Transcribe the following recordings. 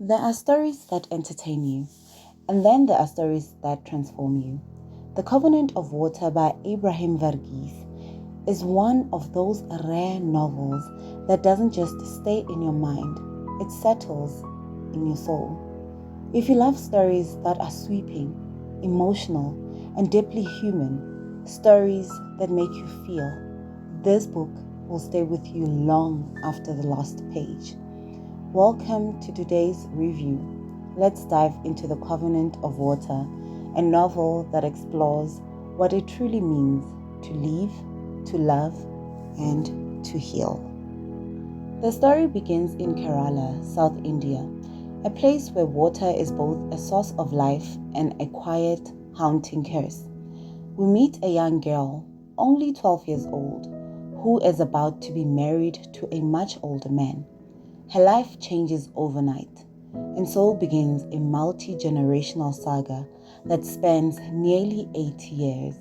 There are stories that entertain you, and then there are stories that transform you. The Covenant of Water by Abraham Verghese is one of those rare novels that doesn't just stay in your mind, it settles in your soul. If you love stories that are sweeping, emotional, and deeply human, stories that make you feel, this book will stay with you long after the last page. Welcome to today's review. Let's dive into The Covenant of Water, a novel that explores what it truly means to live, to love, and to heal. The story begins in Kerala, South India, a place where water is both a source of life and a quiet, haunting curse. We meet a young girl, only 12 years old, who is about to be married to a much older man. Her life changes overnight, and so begins a multi-generational saga that spans nearly 80 years.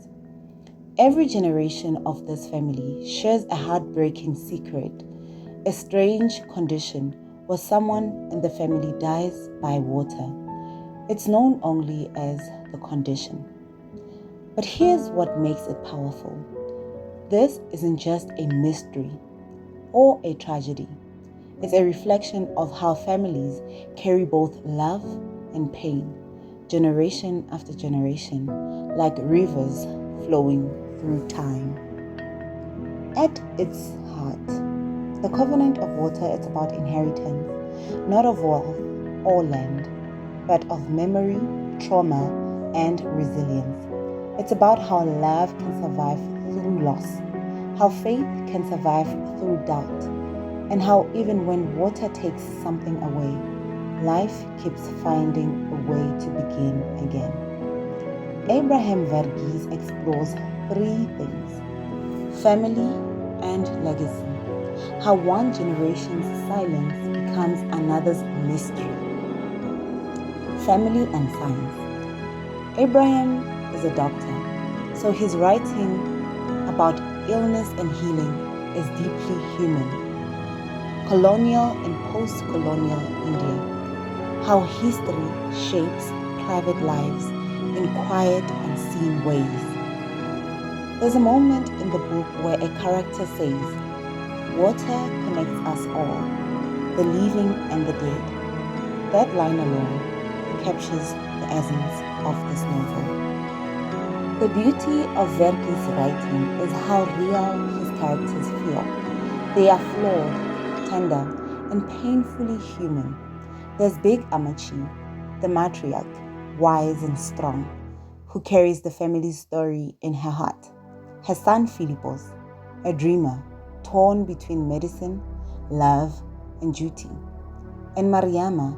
Every generation of this family shares a heartbreaking secret, a strange condition where someone in the family dies by water. It's known only as the condition. But here's what makes it powerful. This isn't just a mystery or a tragedy. It's a reflection of how families carry both love and pain, generation after generation, like rivers flowing through time. At its heart, the Covenant of Water is about inheritance, not of wealth or land, but of memory, trauma, and resilience. It's about how love can survive through loss, how faith can survive through doubt, and how even when water takes something away, life keeps finding a way to begin again. Abraham Verghese explores three things: family and legacy, how one generation's silence becomes another's mystery. Family and science. Abraham is a doctor, so his writing about illness and healing is deeply human. Colonial and post-colonial India, how history shapes private lives in quiet, unseen ways. There's a moment in the book where a character says, "Water connects us all, the living and the dead." That line alone captures the essence of this novel. The beauty of Verki's writing is how real his characters feel. They are flawed, tender, and painfully human. There's Big Amachi, the matriarch, wise and strong, who carries the family's story in her heart. Her son Philippos, a dreamer, torn between medicine, love, and duty. And Mariama,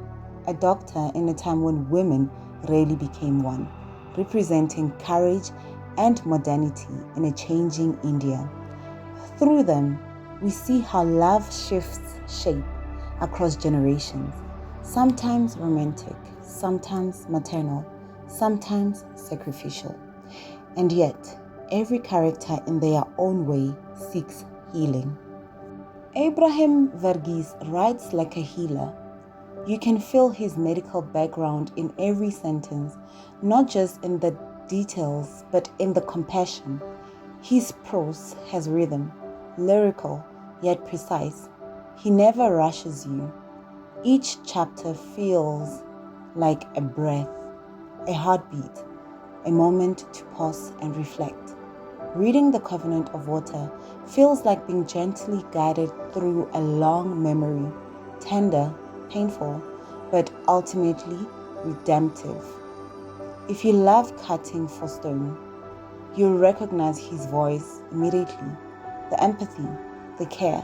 a doctor in a time when women rarely became one, representing courage and modernity in a changing India. Through them, we see how love shifts shape across generations, sometimes romantic, sometimes maternal, sometimes sacrificial. And yet, every character in their own way seeks healing. Abraham Verghese writes like a healer. You can feel his medical background in every sentence, not just in the details, but in the compassion. His prose has rhythm, lyrical yet precise. He never rushes you. Each chapter feels like a breath, a heartbeat, a moment to pause and reflect. Reading The Covenant of Water feels like being gently guided through a long memory, tender, painful, but ultimately redemptive. If you love cutting for stone, you'll recognize his voice immediately, the empathy, the care,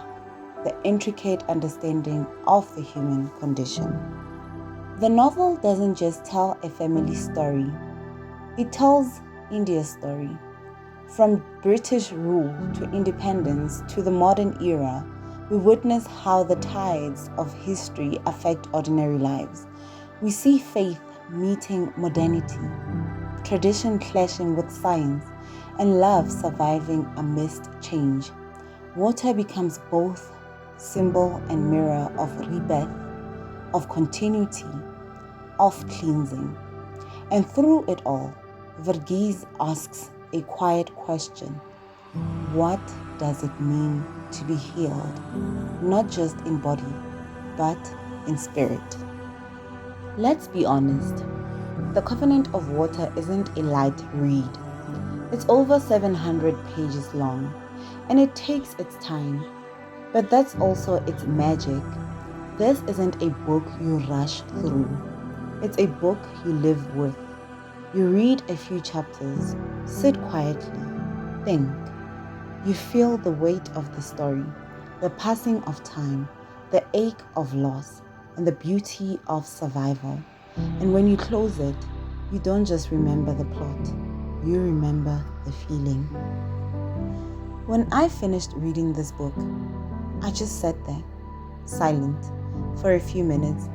the intricate understanding of the human condition. The novel doesn't just tell a family story, it tells India's story. From British rule to independence to the modern era, we witness how the tides of history affect ordinary lives. We see faith meeting modernity, tradition clashing with science, and love surviving amidst change. Water becomes both symbol and mirror of rebirth, of continuity, of cleansing. And through it all, Verghese asks a quiet question. What does it mean to be healed, not just in body, but in spirit? Let's be honest, The Covenant of Water isn't a light read. It's over 700 pages long, and it takes its time. But that's also its magic. This isn't a book you rush through. It's a book you live with. You read a few chapters, sit quietly, think. You feel the weight of the story, the passing of time, the ache of loss, and the beauty of survival. And when you close it, you don't just remember the plot, you remember the feeling. When I finished reading this book, I just sat there, silent, for a few minutes.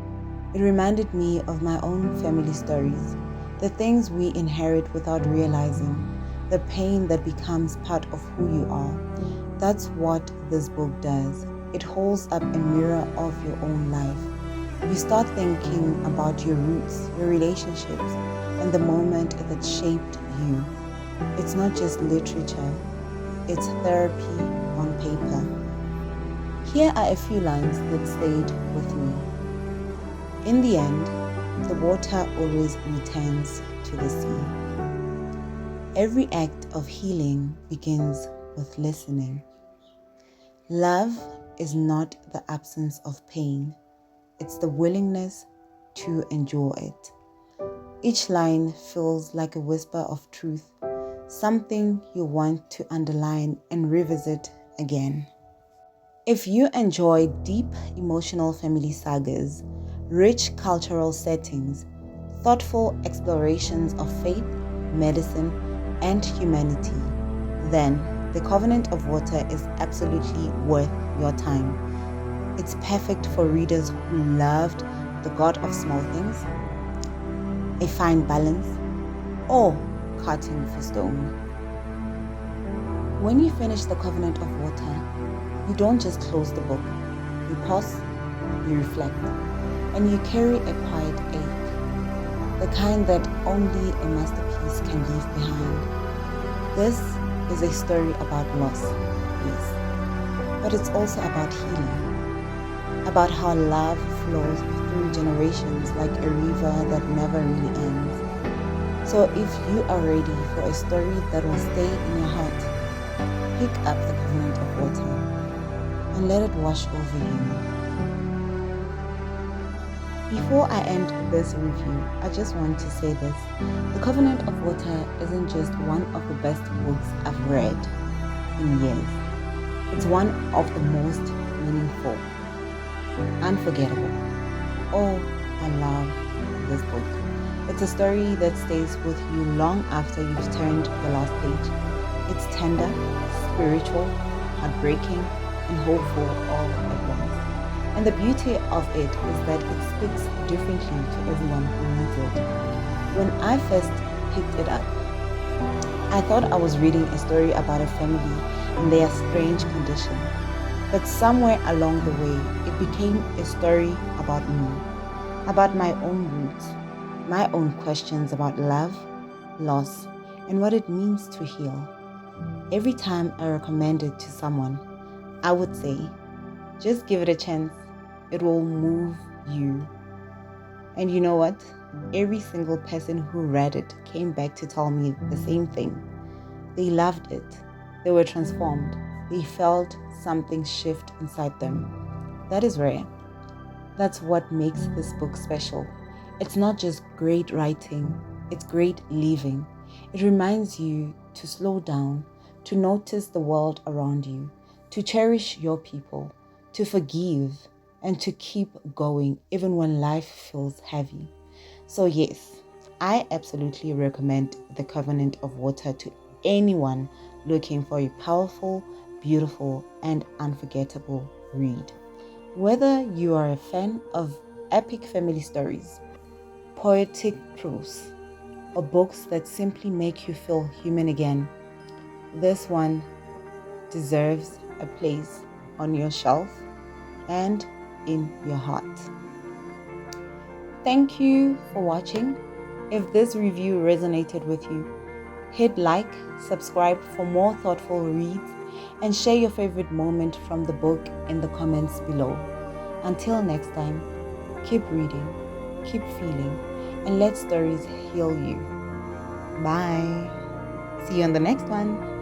It reminded me of my own family stories, the things we inherit without realizing, the pain that becomes part of who you are. That's what this book does. It holds up a mirror of your own life. You start thinking about your roots, your relationships, and the moment that shaped you. It's not just literature, it's therapy on paper. Here are a few lines that stayed with me. In the end, the water always returns to the sea. Every act of healing begins with listening. Love is not the absence of pain, it's the willingness to endure it. Each line feels like a whisper of truth, something you want to underline and revisit again. If you enjoy deep emotional family sagas, rich cultural settings, thoughtful explorations of faith, medicine, and humanity, then The Covenant of Water is absolutely worth your time. It's perfect for readers who loved the God of Small Things, A Fine Balance, or Cutting for Stone. When you finish The Covenant of Water, you don't just close the book. You pause, you reflect, and you carry a quiet ache, the kind that only a masterpiece can leave behind. This is a story about loss, yes, but it's also about healing, about how love flows through generations like a river that never really ends. So if you are ready for a story that will stay in your heart, pick up The Covenant of Water and let it wash over you. Before I end this review, I just want to say this. The Covenant of Water isn't just one of the best books I've read in years. It's one of the most meaningful, unforgettable. Oh, I love this book. It's a story that stays with you long after you've turned the last page. It's tender, spiritual, heartbreaking, and hopeful all at once. And the beauty of it is that it speaks differently to everyone who reads it. When I first picked it up, I thought I was reading a story about a family and their strange condition. But somewhere along the way, it became a story about me, about my own roots, my own questions about love, loss, and what it means to heal. Every time I recommend it to someone, I would say, just give it a chance. It will move you. And you know what? Every single person who read it came back to tell me the same thing. They loved it. They were transformed. They felt something shift inside them. That is rare. That's what makes this book special. It's not just great writing, it's great living. It reminds you to slow down, to notice the world around you, to cherish your people, to forgive, and to keep going even when life feels heavy. So yes, I absolutely recommend The Covenant of Water to anyone looking for a powerful, beautiful, and unforgettable read. Whether you are a fan of epic family stories, poetic prose, or books that simply make you feel human again, this one deserves a place on your shelf and in your heart. Thank you for watching. If this review resonated with you, hit like, subscribe for more thoughtful reads, and share your favorite moment from the book in the comments below. Until next time, keep reading, keep feeling, and let stories heal you. Bye. See you on the next one.